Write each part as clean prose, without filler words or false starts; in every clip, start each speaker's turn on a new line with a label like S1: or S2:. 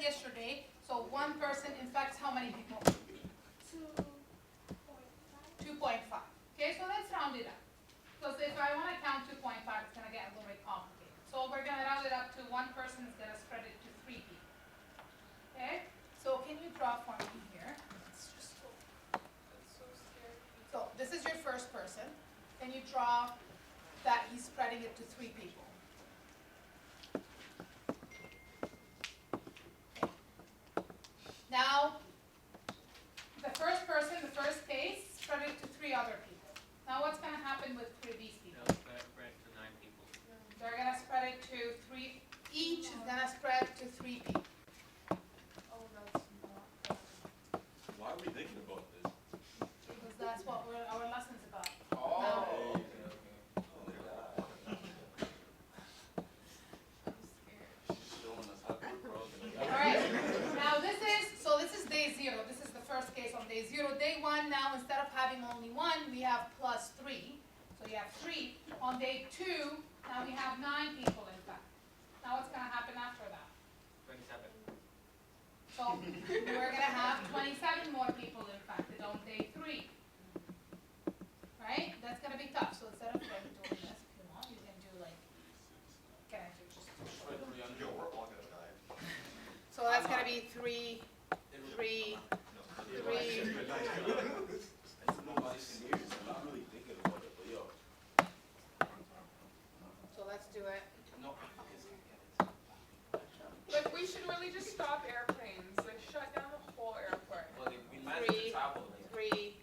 S1: yesterday. So one person infects how many people? 2.5. Okay, so let's round it up. Because if I want to count 2.5, it's going to get a little bit complicated. So we're going to round it up to one person is going to spread it to 3 people. Okay, so can you draw for me here? It's just so scary. So this is your first person. Can you draw that he's spreading it to 3 people? Now, the first person, the first case, spread it to 3 other people. Now what's going to happen with 3 of these people?
S2: They'll spread to 9 people.
S1: They're going to spread it to 3, each is going to spread to 3 people. Oh, that's not.
S3: Why are we thinking about this?
S1: Because that's what our lesson's about.
S3: Oh.
S1: Alright, now this is day 0. This is the first case on day 0. Day 1, now instead of having only 1, we have plus 3. So you have 3. On day 2, now we have 9 people in fact. Now what's going to happen after that?
S2: 27.
S1: So we're going to have 27 more people infected on day 3. Right? That's going to be tough. So instead of doing this, if you want, you can do like, can I do just
S3: Yo, we're all gonna die.
S1: so that's going to be 3, 3, 3.
S3: Nobody's in here, so I'm not really thinking about it, but yo.
S1: So let's do it.
S3: No.
S4: Like, we should really just stop airplanes. Like, shut down the whole airport.
S2: Well, we managed to
S1: 3,
S2: travel.
S1: 3,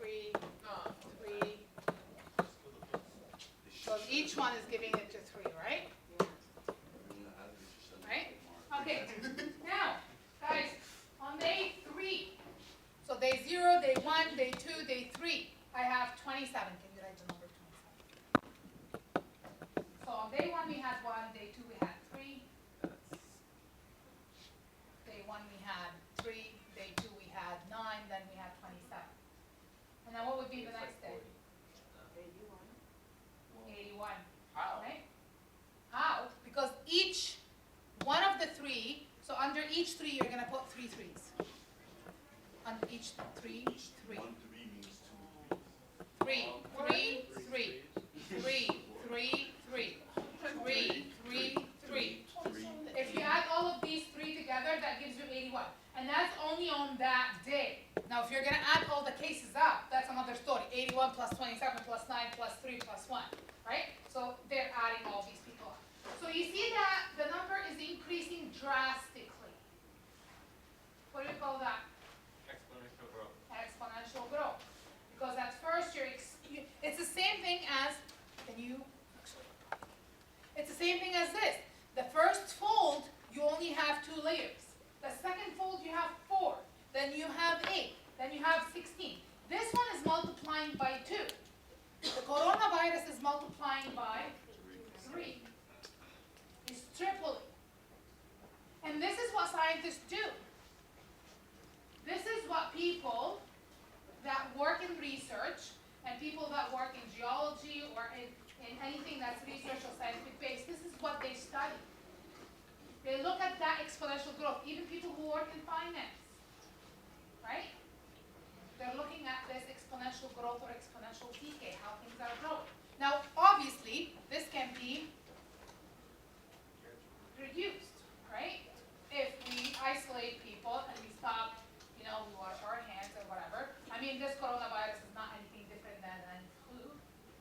S1: 3,
S4: No.
S1: 3. So each one is giving it to 3, right? Right? Okay. Now, guys, on day 3, so day 0, day 1, day 2, day 3, I have 27. Can you write the number 27? So on day 1 we had 1, day 2 we had 3. Day 1 we had 3, day 2 we had 9, then we had 27. And then what would be the next day? 81.
S2: How?
S1: Right? How? Because each one of the 3, so under each 3 you're going to put 3 3s. Under each 3, 3.
S3: 1, 3 means 2.
S1: 3, 3, 3. 3, 3, 3. 3, 3, 3. If you add all of these 3 together, that gives you 81. And that's only on that day. Now, if you're going to add all the cases up, that's another story. 81 plus 27 plus 9 plus 3 plus 1. Right? So they're adding all these people up. So you see that the number is increasing drastically. What do we call that?
S2: Exponential growth.
S1: Exponential growth. Because at first it's the same thing as, it's the same thing as this. The first fold, you only have 2 layers. The second fold, you have 4. Then you have 8. Then you have 16. This one is multiplying by 2. The coronavirus is multiplying by 3. It's tripling. And this is what scientists do. This is what people that work in research and people that work in geology or in anything that's research or scientific based, this is what they study. They look at that exponential growth. Even people who work in finance, right? They're looking at this exponential growth or exponential decay, how things are growing. Now, obviously, this can be reduced, right? If we isolate people and we stop, we wash our hands or whatever. I mean, this coronavirus is not anything different than any flu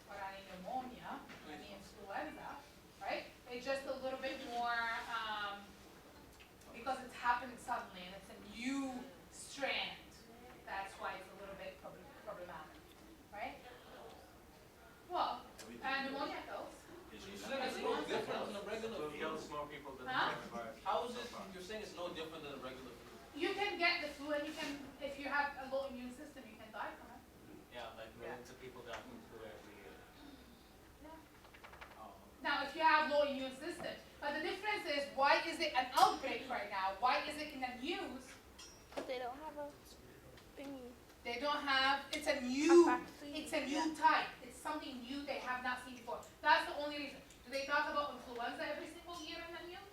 S1: or any pneumonia, any influenza, right? It's just a little bit more, because it's happening suddenly and it's a new strand. That's why it's a little bit problematic, right? Well, and pneumonia kills.
S2: It's no different than a regular flu. Kills more people than the coronavirus. How is it? You're saying it's no different than a regular flu?
S1: You can get the flu and you can, if you have a low immune system, you can die from it.
S2: Yeah, like millions of people die from flu every year.
S1: Yeah.
S2: Oh.
S1: Now, if you have low immune system, but the difference is, why is it an outbreak right now? Why is it in the news?
S5: But they don't have a thingy.
S1: They don't have, it's a new
S5: vaccine.
S1: type. It's something new they have not seen before. That's the only reason. Do they talk about influenza every single year in the news?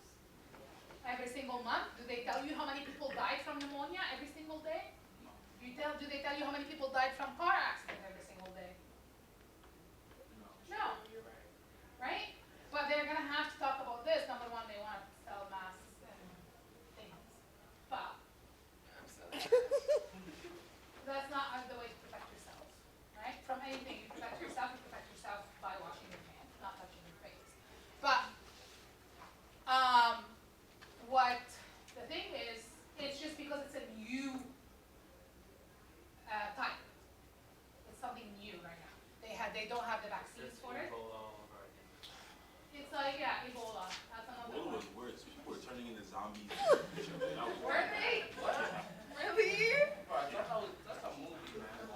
S1: every single month? Do they tell you how many people died from pneumonia every single day? Do they tell you how many people died from car accident every single day? No.
S4: You're right.
S1: Right? But they're gonna have to talk about this. Number one, they want to sell masks and things. But that's not the way to protect yourself, right? From anything, you protect yourself by washing your hands, not touching your face. But what the thing is, it's just because it's a new type. It's something new right now. They don't have the vaccines for it. It's like, yeah, Ebola. That's another
S3: Ebola
S1: one.
S3: was worse. People were turning into zombies.
S1: Were they?
S4: Really?
S2: That's a movie, man.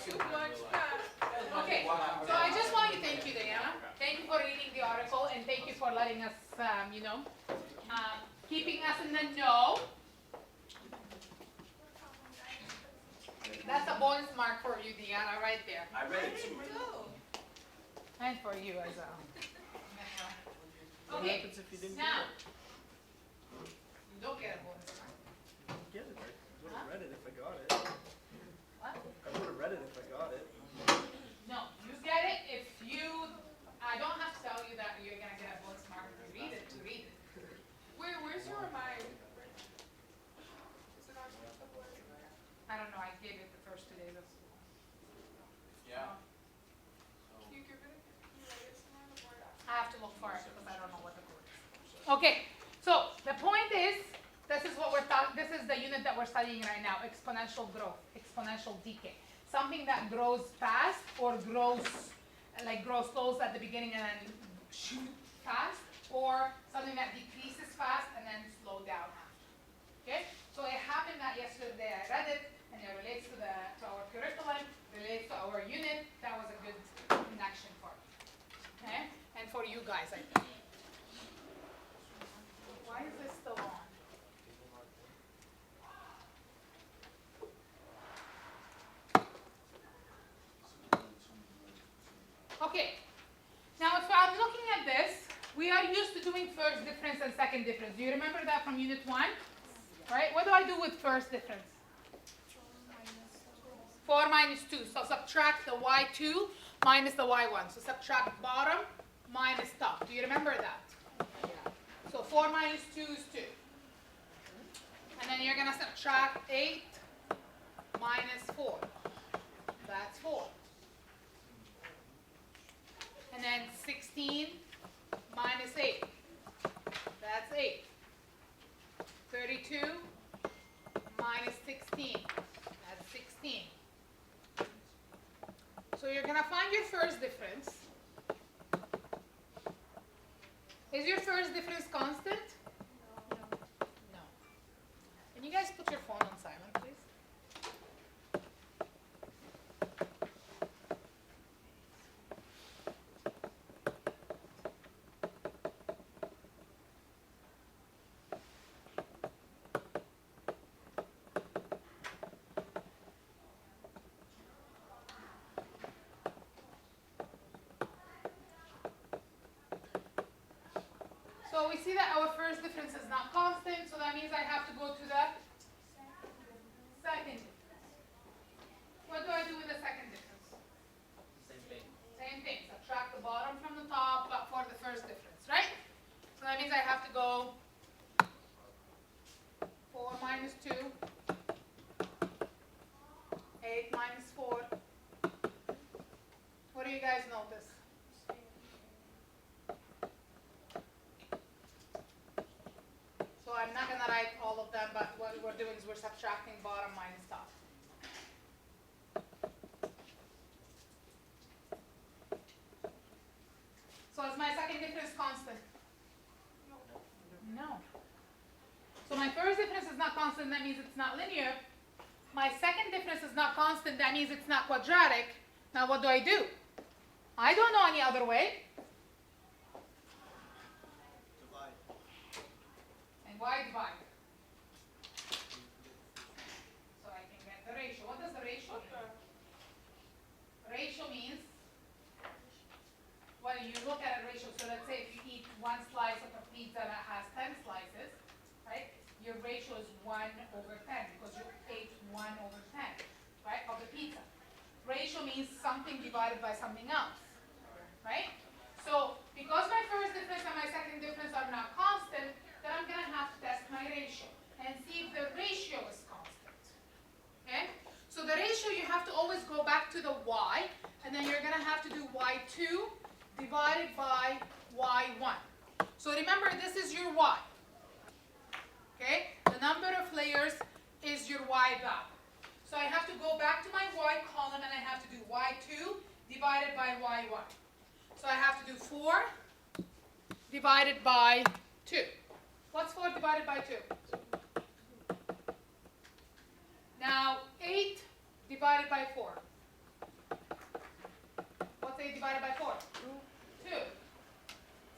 S4: Too much that.
S1: Okay, so I just want to thank you, Diana. Thank you for reading the article and thank you for letting us, keeping us in the know. That's a bonus mark for you, Diana, right there.
S3: I read it too.
S1: And for you as well.
S6: What
S1: Okay,
S6: happens if you didn't
S1: now,
S6: get
S1: you don't get a bonus mark.
S6: it? Get it. I would have read it if I got it.
S1: What?
S6: I would have read it if I got it.
S1: No, you get it if you, I don't have to tell you that you're gonna get a bonus mark to read it,
S4: Where's your remind? Is it on February?
S1: I don't know, I gave it the first 2 days of school.
S2: Yeah.
S4: You give it, you write it somewhere on the board after.
S1: I have to look for it because I don't know what the code is. Okay, so the point is, this is what we're talking, this is the unit that we're studying right now, exponential growth, exponential decay. Something that grows fast or grows slow at the beginning and then shoot fast, or something that decreases fast and then slow down after. Okay, so it happened that yesterday I read it and it relates to our curriculum, relates to our unit. That was a good connection for me. Okay, and for you guys, I think. Why is this still on? Okay, now if I'm looking at this, we are used to doing first difference and second difference. Do you remember that from unit 1? Right? What do I do with first difference? 4 minus 2. So subtract the y2 minus the y1. So subtract bottom minus top. Do you remember that? So 4 minus 2 is 2. And then you're going to subtract 8 minus 4. That's 4. And then 16 minus 8. That's 8. 32 minus 16. That's 16. So you're going to find your first difference. Is your first difference constant? No. Can you guys put your phone on silent, please? So we see that our first difference is not constant, so that means I have to go to the second difference. What do I do with the second difference?
S2: Same thing.
S1: Same thing, subtract the bottom from the top, but for the first difference, right? So that means I have to go 4 minus 2, 8 minus 4. What do you guys notice? So I'm not going to write all of them, but what we're doing is we're subtracting bottom minus top. So is my second difference constant? No. So my first difference is not constant, that means it's not linear. My second difference is not constant, that means it's not quadratic. Now what do? I don't know any other way.
S6: Divide.
S1: And why divide? So I can get the ratio. What does the ratio mean? Ratio means, well, you look at a ratio. So let's say if you eat one slice of a something divided by something else, right? So because my first difference and my second difference are not constant, then I'm going to have to test my ratio and see if the ratio is constant. Okay? So the ratio, you have to always go back to the y, and then you're going to have to do y2 divided by y1. So remember, this is your y. Okay? The number of layers is your y value. So I have to go back to my y column, and I have to do y2 divided by y1. So I have to do 4 divided by 2. What's 4 divided by 2? Now, 8 divided by 4. What's 8 divided by 4? 2.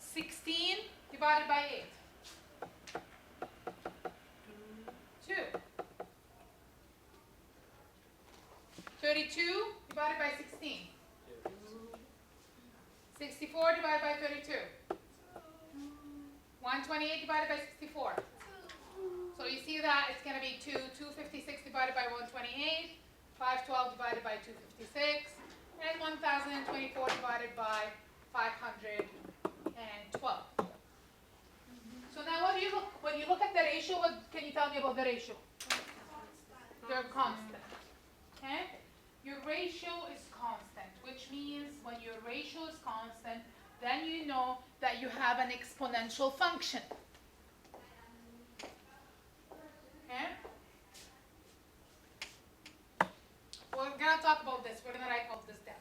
S1: 16 divided by 8. 2. 32 divided by 16. 64 divided by 32. 128 divided by 64. So you see that it's going to be 256 divided by 128, 512 divided by 256, and 1024 divided by 512. So now what do you look, when you look at the ratio, what can you tell me about the ratio? They're constant. Okay? Your ratio is constant, which means when your ratio is constant, then you know that you have an exponential function. Okay? We're going to talk about this. We're going to write all this down.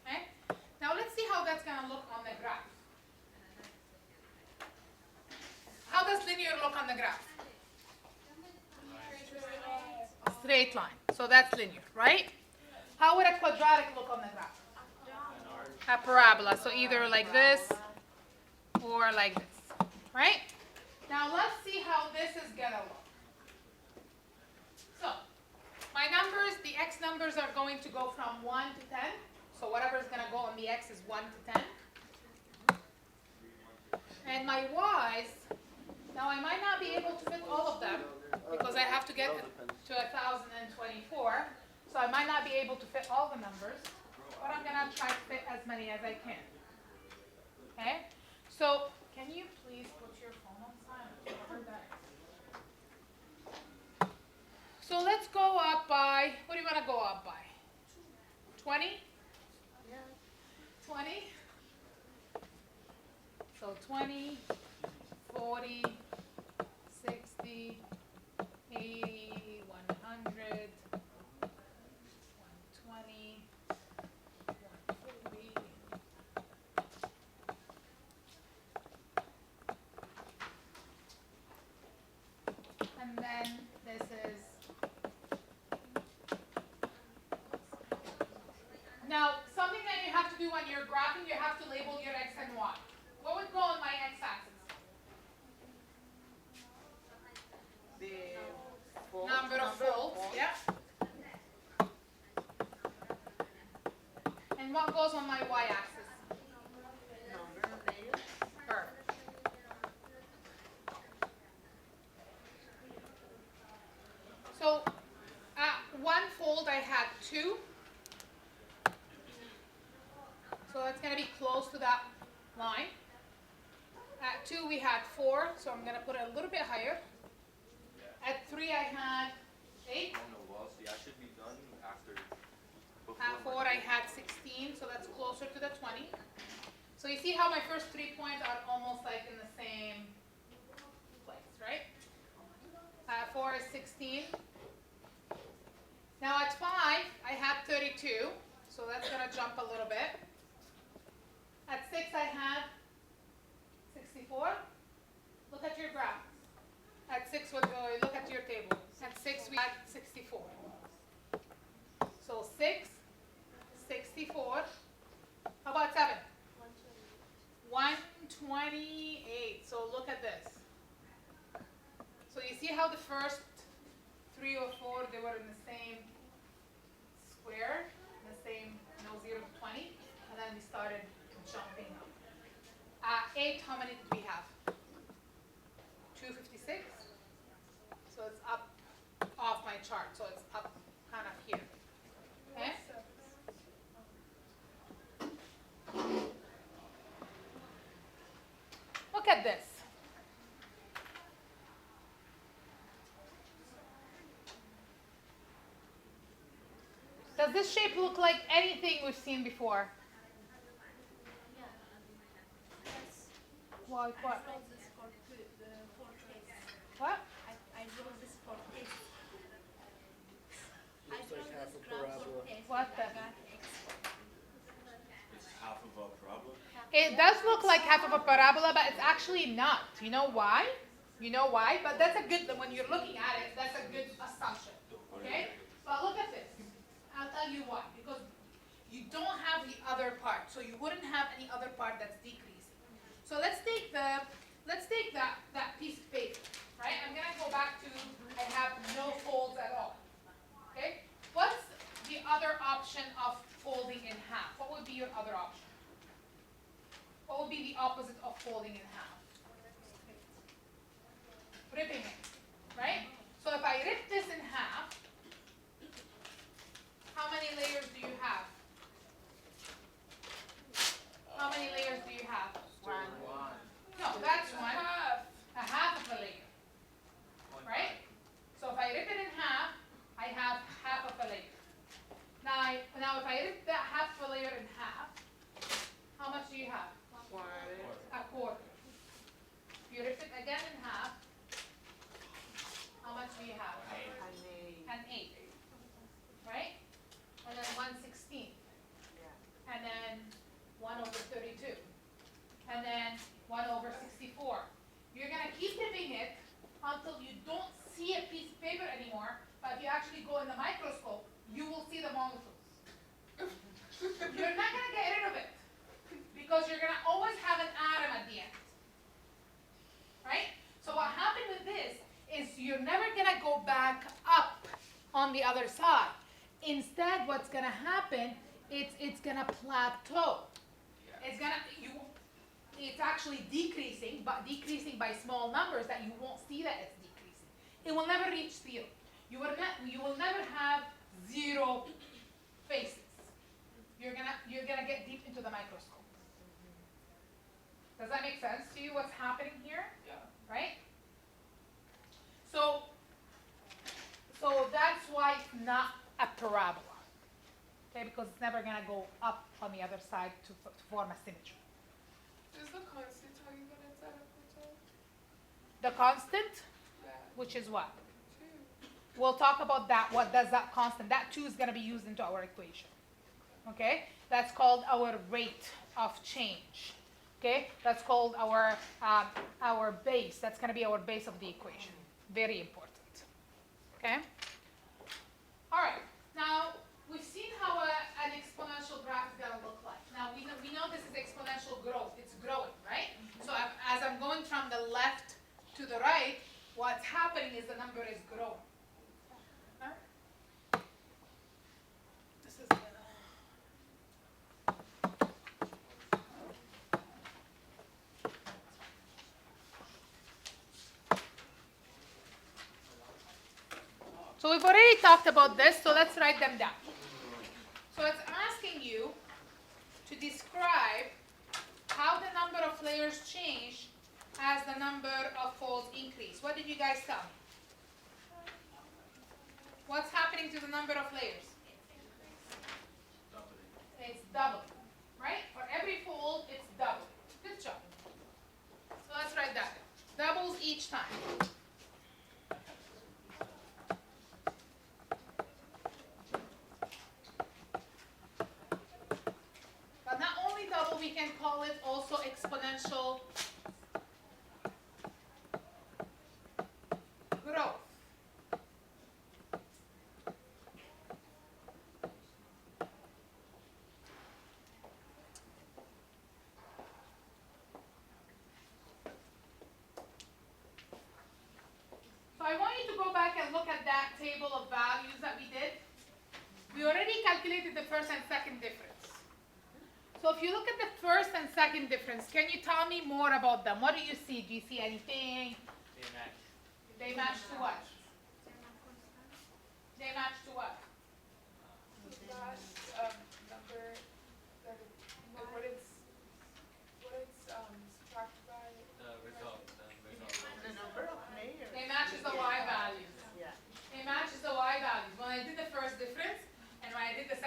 S1: Okay? Now let's see how that's going to look on the graph. How does linear look on the graph? A straight line. So that's linear, right? How would a quadratic look on the graph? A parabola. So either like this or like this, right? Now let's see how this is going to look. So my numbers, the x numbers are going to go from 1 to 10. So whatever is going to go on the x is 1 to 10. And my y's, now I might not be able to fit all of them because I have to get to 1024. So I might not be able to fit all the numbers, but I'm going to try to fit as many as I can. Okay? So can you please put your phone on silent? Whatever that is. So let's go up by, what do you want to go up by? 20?
S5: Yeah.
S1: 20? So 20, 40, 60, 80, 100, 120, 140. And then this is, now something that you have to do when you're graphing, you have to label your x and y. What would go on my x-axis? Number of folds, yeah. And what goes on my y-axis? Perfect. So at one fold I had 2. So that's going to be close to that line. At 2 we had 4, so I'm going to put it a little bit higher. At 3 I had 8.
S3: Well, see, I should be done after.
S1: At 4 I had 16, so that's closer to the 20. So you see how my first 3 points are almost like in the same place, right? At 4 is 16. Now at 5 I had 32, so that's going to jump a little bit. At 6 I had 64. Look at your graph. At 6, look at your table. At 6 we had 64. So 6, 64. How about 7? 128. So look at this. So you see how the first 3 or 4, they were in the same square, in the same 0 to 20, and then we started jumping up. At 8, how many did we have? 256. So it's up off my chart, so it's up kind of here. Okay? Does this shape look like anything we've seen before?
S5: Yes.
S1: What?
S5: I wrote this for case.
S1: What?
S5: I wrote this for case. I
S6: Looks like
S5: wrote
S6: half
S5: this
S6: a
S5: graph for
S6: parabola.
S5: case.
S1: What
S5: I
S1: the-
S5: got X.
S7: It's half of a parabola.
S1: It does look like half of a parabola, but it's actually not. You know why? You know why? But that's a good, when you're looking at it, that's a good assumption. Okay? But look at this. I'll tell you why. Because you don't have the other part. So you wouldn't have any other part that's decreasing. So let's take that piece of paper, right? I'm gonna go back to, I have no folds at all. Okay? What's the other option of folding in half? What would be your other option? What would be the opposite of folding in half? Ripping it, right? So if I rip this in half, how many layers do you have? How many layers do you have?
S2: One.
S1: No, that's one.
S4: Half.
S1: A half of a layer, right? So if I rip it in half, I have half of a layer. Now if I rip that half of a layer in half, how much do you have? A quarter. If you rip it again in half, how much do you have? An eighth. Right? And then 1/16. And then 1/32. And then 1/64. You're gonna keep ripping it until you don't see a piece of paper anymore, but if you actually go in the microscope, you will see the molecules. You're not gonna get rid of it, because you're gonna always have an atom at the end. Right? So what happened with this is you're never gonna go back up on the other side. Instead, what's gonna happen, it's gonna plateau. It's actually decreasing, but decreasing by small numbers that you won't see that it's decreasing. It will never reach zero. You will never have zero faces. You're gonna get deep into the microscope. Does that make sense to you? What's happening here?
S2: Yeah.
S1: Right? So that's why it's not a parabola. Okay, because it's never gonna go up on the other side to form a symmetry.
S4: Does the constant tell you that it's at a plateau?
S1: The constant,
S4: Yeah.
S1: which is what?
S4: 2.
S1: We'll talk about that. What does that constant? That 2 is going to be used into our equation. Okay? That's called our rate of change. Okay? That's called our base. That's going to be our base of the equation. Very important. Okay? All right. Now, we've seen how an exponential graph is going to look like. Now, we know this is exponential growth. It's growing, right? So as I'm going from the left to the right, what's happening is the number is growing. This is So we've already talked about this, so let's write them down. So it's asking you to describe how the number of layers change as the number of folds increase. What did you guys tell me? What's happening to the number of layers? It's doubling, right? For every fold, it's doubling. Good job. So let's write that down. Doubles each time. But not only double, we can call it also exponential growth. So I want you to go back and look at that table of values that we did. We already calculated the first and second difference. So if you look at the first and second difference, can you tell me more about them? What do you see? Do you see anything?
S2: They match.
S1: They match to what? They match to what?
S4: The last number that what it's subtracted by.
S2: The result.
S6: The number of layers.
S1: They matches the y values.
S6: Yeah.
S1: It matches the y values. When I did the first difference and when I did the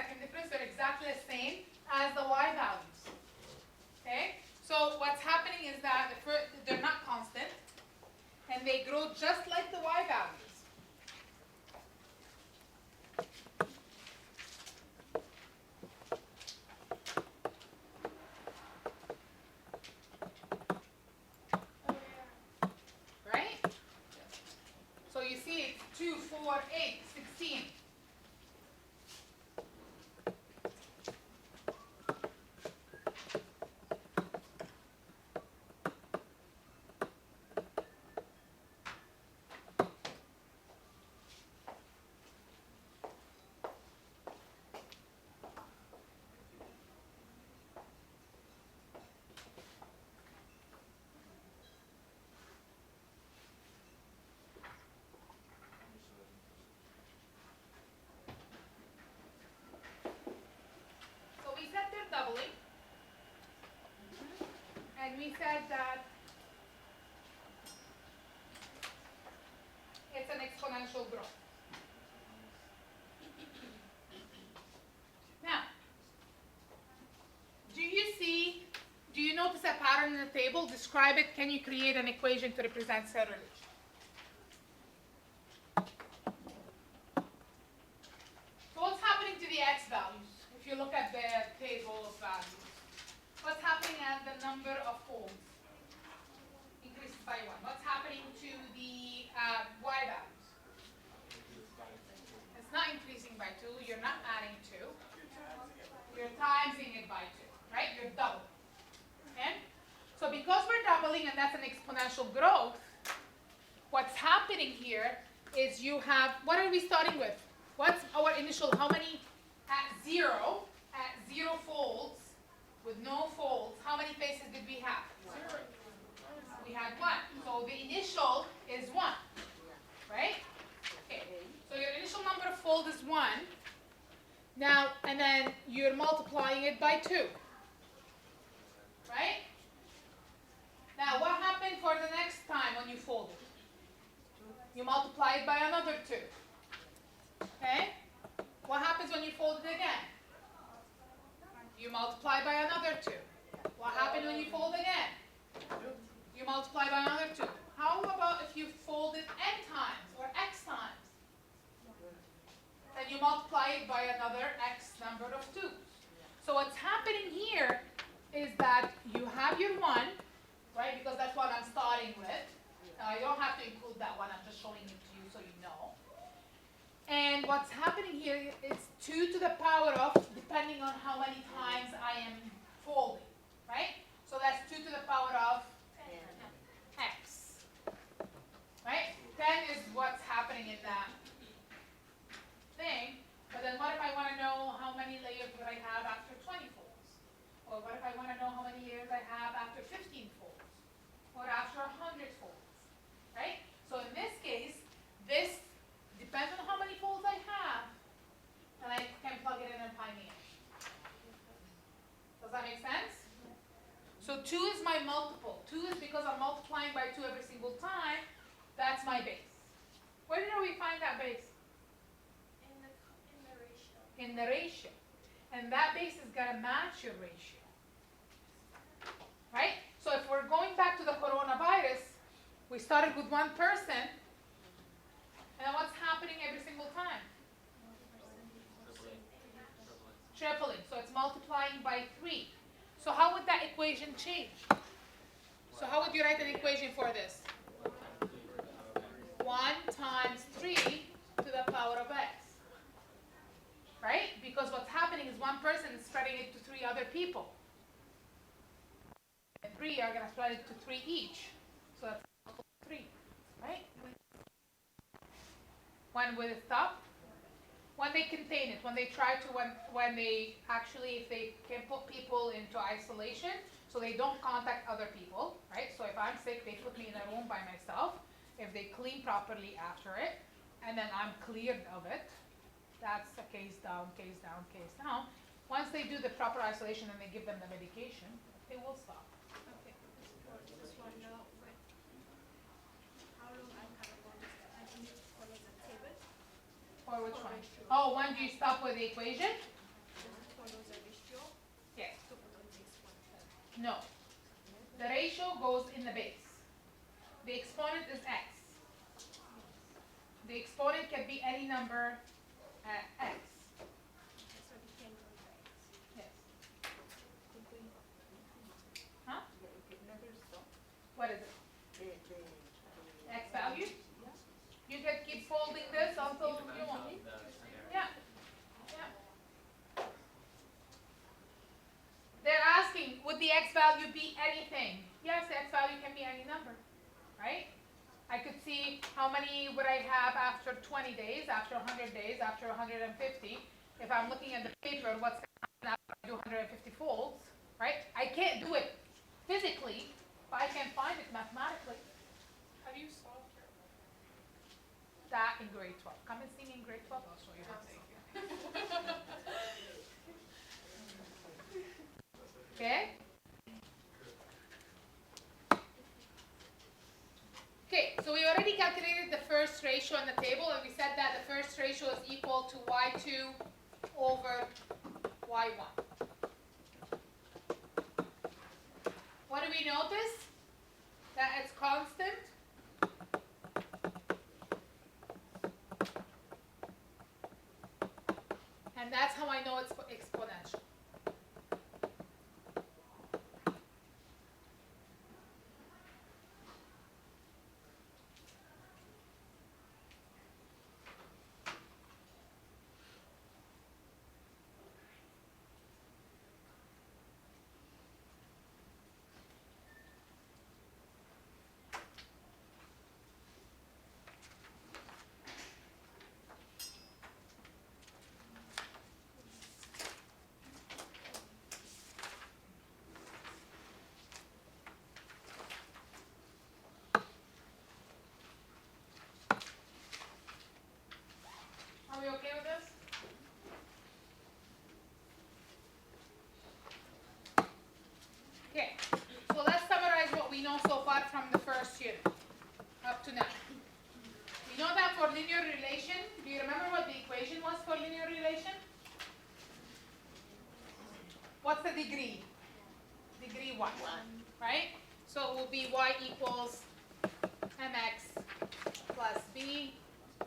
S1: 4, 8, 16. So we said they're doubling, and we said that it's an exponential growth. Now, do you notice a pattern in the table? Describe it. Can you create an equation to represent said relation? So what's happening to the x values? If you look at the table of values, what's happening at the number of folds? Increases by 1. What's happening to the y values? It's not increasing by 2. You're not adding 2. You're timesing it by 2, right? You're doubling. Okay? So because we're doubling and that's an exponential growth, what's happening here is you have, what are we starting with? What's our initial, how many at 0 folds, with no folds, how many faces did we have? 0. We had 1. So the initial is 1, right? Okay. So your initial number of folds is 1. Now, and then you're multiplying it by 2. Right? Now, what happened for the next time when you fold it? You multiply it by another 2. Okay? What happens when you fold it again? You multiply by another 2. What happened when you fold again? You multiply by another 2. How about if you fold it n times or x times? Then you multiply it by another x number of 2s. So what's happening here is that you have your 1, right? Because that's what I'm starting with. You don't have to include that one. I'm just showing it to you so you know. And what's happening here is 2 to the power of, depending on how many times I am folding, right? So that's 2 to the power of x, right? 10 is what's happening in that thing. But then what if I want to know how many layers would I have after 20 folds? Or what if I want to know how many layers I have after 15 folds? Or after 100 folds, right? So in this case, this depends on how many folds I have, and I can plug it in and find the answer. Does that make sense? So 2 is my multiple. 2 is because I'm multiplying by 2 every single time. That's my base. Where do we find that base? In the ratio. And that base is going to match your ratio. Right? So if we're going back to the coronavirus, we started with 1 person, and then what's happening every single time? Tripling. So it's multiplying by 3. So how would that equation change? So how would you write an equation for this? 1 times 3 to the power of x. Right? Because what's happening is 1 person is spreading it to 3 other people. And 3 are going to spread it to 3 each. So that's 3. Right? When will it stop? When they contain it. When they try to, when they actually, if they can put people into isolation so they don't contact other people. Right? So if I'm sick, they put me in a room by myself. If they clean properly after it, and then I'm cleared of it, that's a case down, case down, case down. Once they do the proper isolation and they give them the medication, they will stop.
S5: Okay, this one, wait. How long I can go this? I need to follow the table.
S1: Or which
S5: For
S1: one?
S5: ratio.
S1: Oh, when do you stop with the equation?
S5: Just follow the ratio
S1: Yes.
S5: to put on this one.
S1: No. The ratio goes in the base. The exponent is x. The exponent can be any number at x.
S5: So we can go the x.
S1: Yes. Huh? What is it? X value? You can keep folding this until you want. Yeah. Yeah. They're asking, would the x value be anything? Yes, the x value can be any number, right? I could see how many would I have after 20 days, after 100 days, after 150. If I'm looking at the paper, what's going to happen after I do 150 folds, right? I can't do it physically, but I can find it mathematically.
S4: How do you solve your
S1: That in grade 12. Come and see me in grade 12, I'll show you how to. Okay? Okay, so we already calculated the first ratio in the table, and we said that the first ratio is equal to y2 over y1. What do we notice? That it's constant. And that's how I know it's exponential. Are we okay with this? Okay, so let's summarize what we know so far from the first unit up to now. We know that for linear relation, do you remember what the equation was for linear relation? What's the degree? Degree 1, right? So it will be y equals mx plus b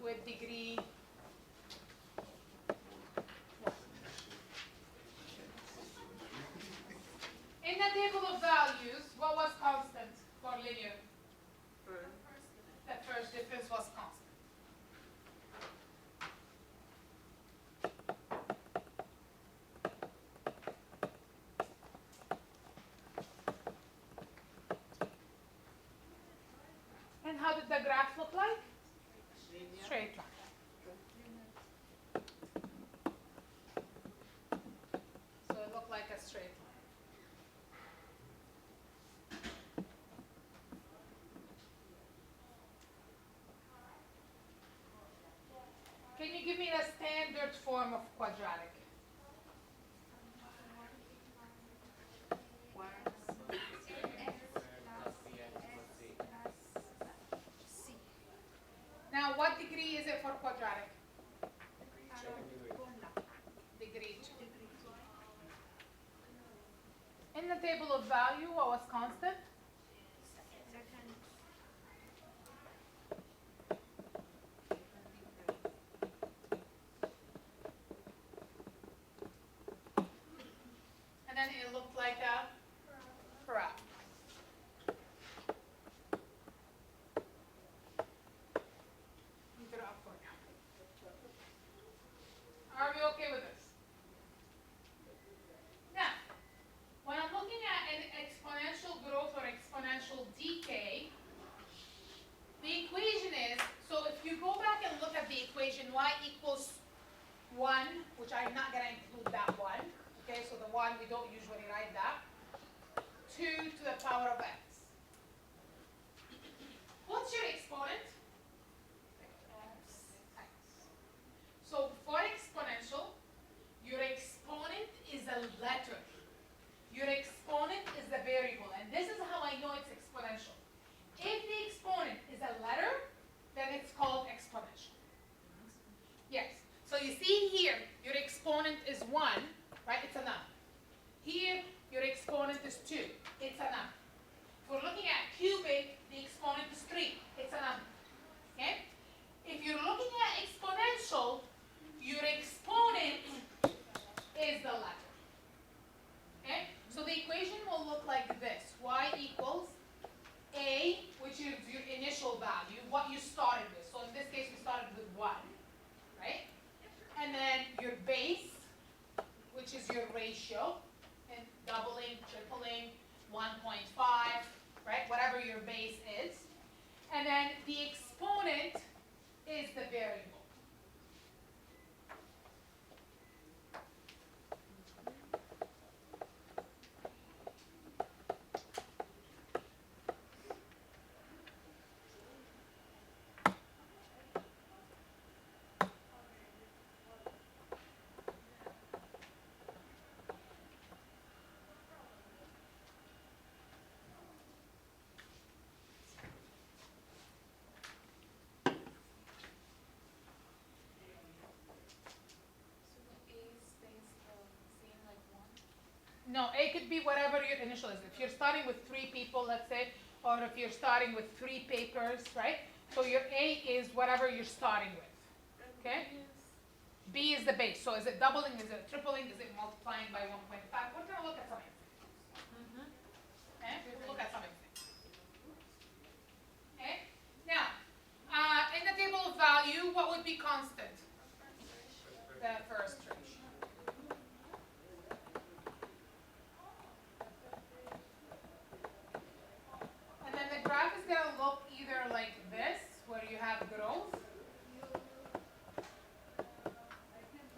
S1: with degree 1. In the table of values, what was constant for linear? The first difference was constant. And how did the graph look like? Straight line. So it looked like a straight line. Can you give me the standard form of quadratic? Now, what degree is it for quadratic? Degree 2. In the table of value, what was constant? And then it looked like a parabola. Leave it up for now. Are we okay with this? Now, when I'm looking at an exponential growth or exponential decay, the equation is, so if you go back and look at the equation, y equals 1, which I'm not going to include that 1. Okay, so the 1, we don't usually write that. 2 to the power of x. What's your exponent? X. So for exponential, your exponent is a letter. Your exponent is the variable. And this is how I know it's exponential. If the exponent is a letter, then it's called exponential. Yes. So you see here, your exponent is 1, right? It's a number. Here, your exponent is 2. It's a number. If we're looking at cubic, the exponent is 3. It's a number. Okay? If you're looking at exponential, your exponent is the letter. Okay? So the equation will look like this. Y equals A, which is your initial value, what you started with. So in this case, we started with No, A could be whatever your initial is. If you're starting with 3 people, let's say, or if you're starting with 3 papers, right? So your A is whatever you're starting with. Okay? B is the base. So is it doubling? Is it tripling? Is it multiplying by 1.5? We're gonna look at something. Okay? We'll look at something. Okay? Now, in the table of value, what would be constant? The first ratio. And then the graph is going to look either like this, where you have growth,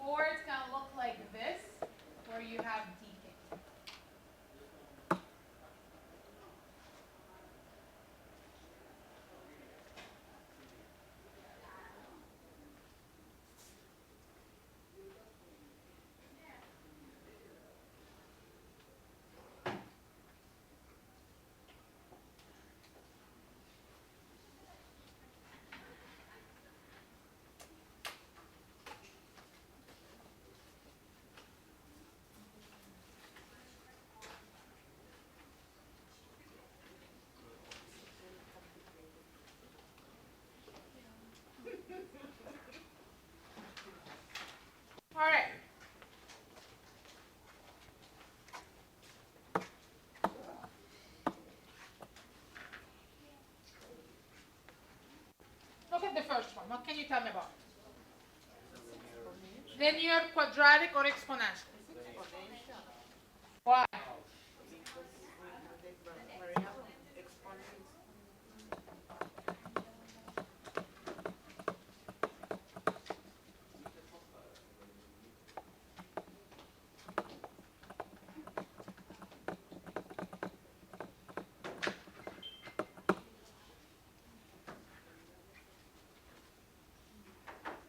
S1: or it's going to look like this, where you have decay. All right. Look at the first one. What can you tell me about it? Linear, quadratic, or exponential?
S6: Exponential.
S1: Why?
S6: Because the variable exponents.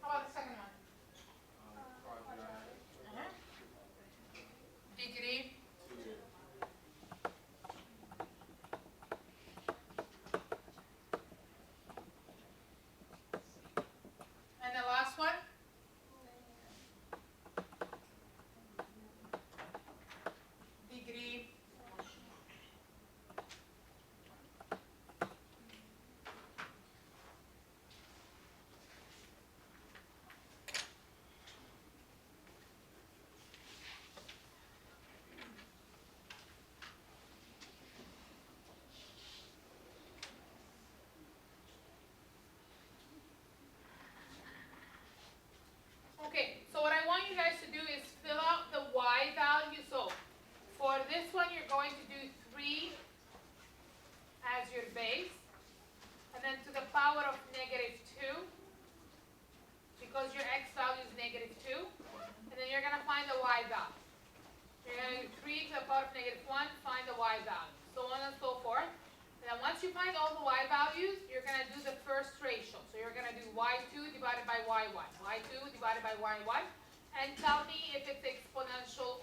S1: How about the second one? Degree. And the last one? Degree. Okay, so what I want you guys to do is fill out the y value. So for this one, you're going to do 3 as your base, and then to the power of -2, because your x value is -2, and then you're going to find the y value. You're going to do 3 to the power of -1, find the y value, so on and so forth. And then once you find all the y values, you're going to do the first ratio. So you're going to do y2 divided by y1, y2 divided by y1, and tell me if it's exponential